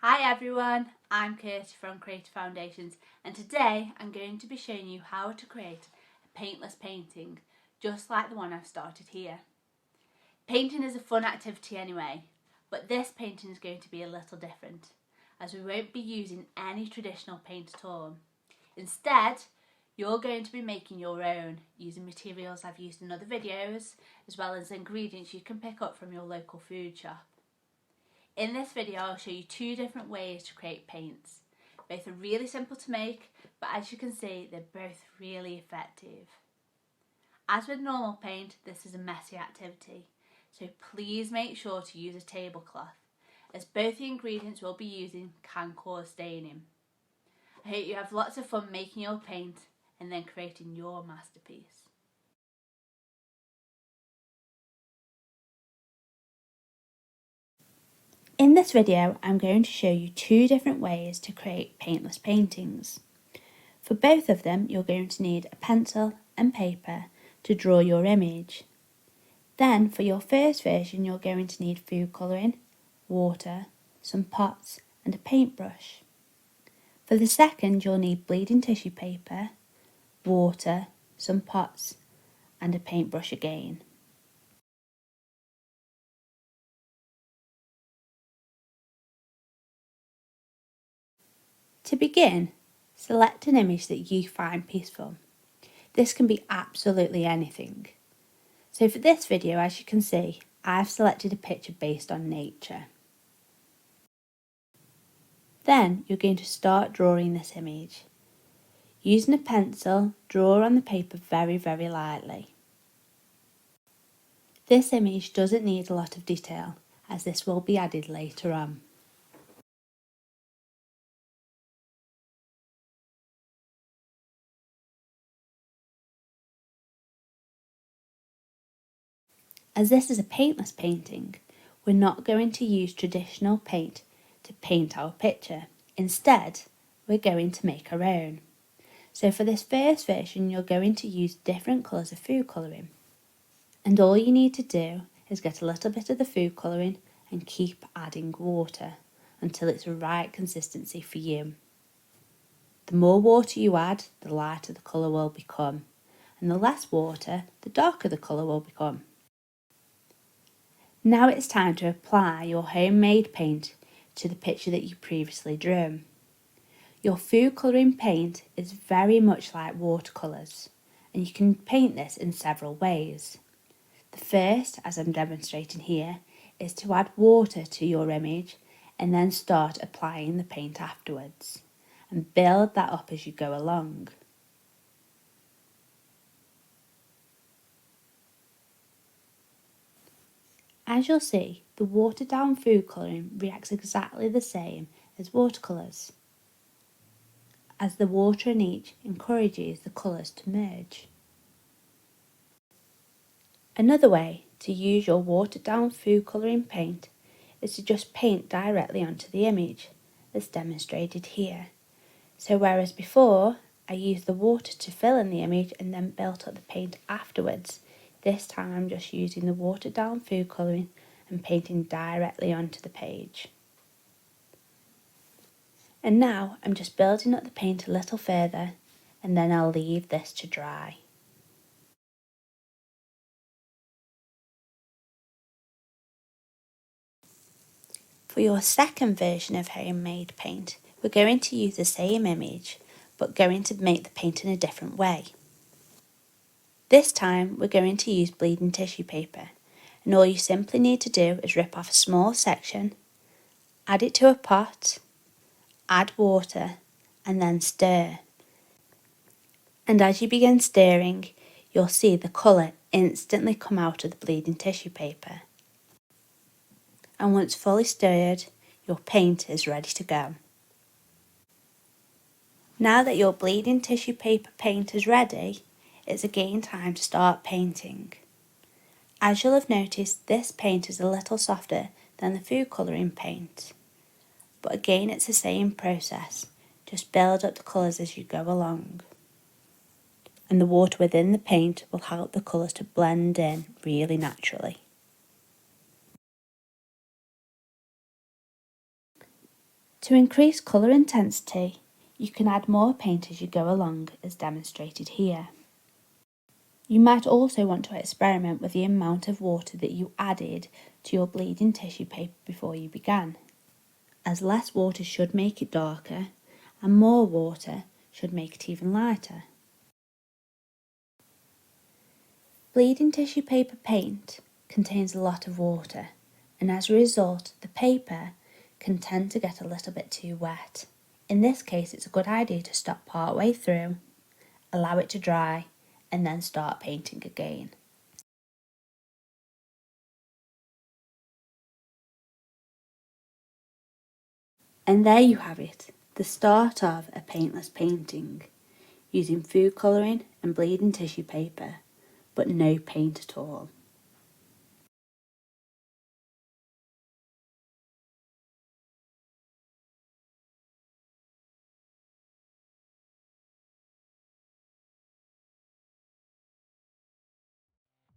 Hi everyone, I'm Kirsty from Creative Foundations and today I'm going to be showing you how to create a paintless painting just like the one I've started here. Painting is a fun activity anyway, but this painting is going to be a little different as we won't be using any traditional paint at all. Instead, you're going to be making your own using materials I've used in other videos as well as ingredients you can pick up from your local food shop. In this video I'll show you two different ways to create paints. Both are really simple to make, but as you can see they're both really effective. As with normal paint, this is a messy activity, so please make sure to use a tablecloth as both the ingredients we'll be using can cause staining. I hope you have lots of fun making your paint and then creating your masterpiece. In this video, I'm going to show you two different ways to create paintless paintings. For both of them, you're going to need a pencil and paper to draw your image. Then, for your first version, you're going to need food colouring, water, some pots and a paintbrush. For the second, you'll need bleeding tissue paper, water, some pots and a paintbrush again. To begin, select an image that you find peaceful. This can be absolutely anything. So for this video, as you can see, I've selected a picture based on nature. Then you're going to start drawing this image. Using a pencil, draw on the paper very lightly. This image doesn't need a lot of detail, as this will be added later on. As this is a paintless painting, we're not going to use traditional paint to paint our picture. Instead, we're going to make our own. So for this first version, you're going to use different colours of food colouring. And all you need to do is get a little bit of the food colouring and keep adding water until it's the right consistency for you. The more water you add, the lighter the colour will become, and the less water, the darker the colour will become. Now it's time to apply your homemade paint to the picture that you previously drew. Your food colouring paint is very much like watercolours, and you can paint this in several ways. The first, as I'm demonstrating here, is to add water to your image and then start applying the paint afterwards, and build that up as you go along. As you'll see, the watered down food colouring reacts exactly the same as watercolours, as the water in each encourages the colours to merge. Another way to use your watered down food colouring paint is to just paint directly onto the image, as demonstrated here. So whereas before I used the water to fill in the image and then built up the paint afterwards, this time I'm just using the watered down food colouring and painting directly onto the page. And now I'm just building up the paint a little further and then I'll leave this to dry. For your second version of homemade paint, we're going to use the same image but going to make the paint in a different way. This time we're going to use bleeding tissue paper, and all you simply need to do is rip off a small section, add it to a pot, add water and then stir. And as you begin stirring, you'll see the colour instantly come out of the bleeding tissue paper. And once fully stirred, your paint is ready to go. Now that your bleeding tissue paper paint is ready, it's again time to start painting. As you'll have noticed, this paint is a little softer than the food colouring paint. But again, it's the same process, just build up the colours as you go along. And the water within the paint will help the colours to blend in really naturally. To increase colour intensity, you can add more paint as you go along, as demonstrated here. You might also want to experiment with the amount of water that you added to your bleeding tissue paper before you began, as less water should make it darker and more water should make it even lighter. Bleeding tissue paper paint contains a lot of water, and as a result the paper can tend to get a little bit too wet. In this case, it's a good idea to stop part way through, allow it to dry, and then start painting again. And there you have it, the start of a paintless painting, using food colouring and bleeding tissue paper, but no paint at all.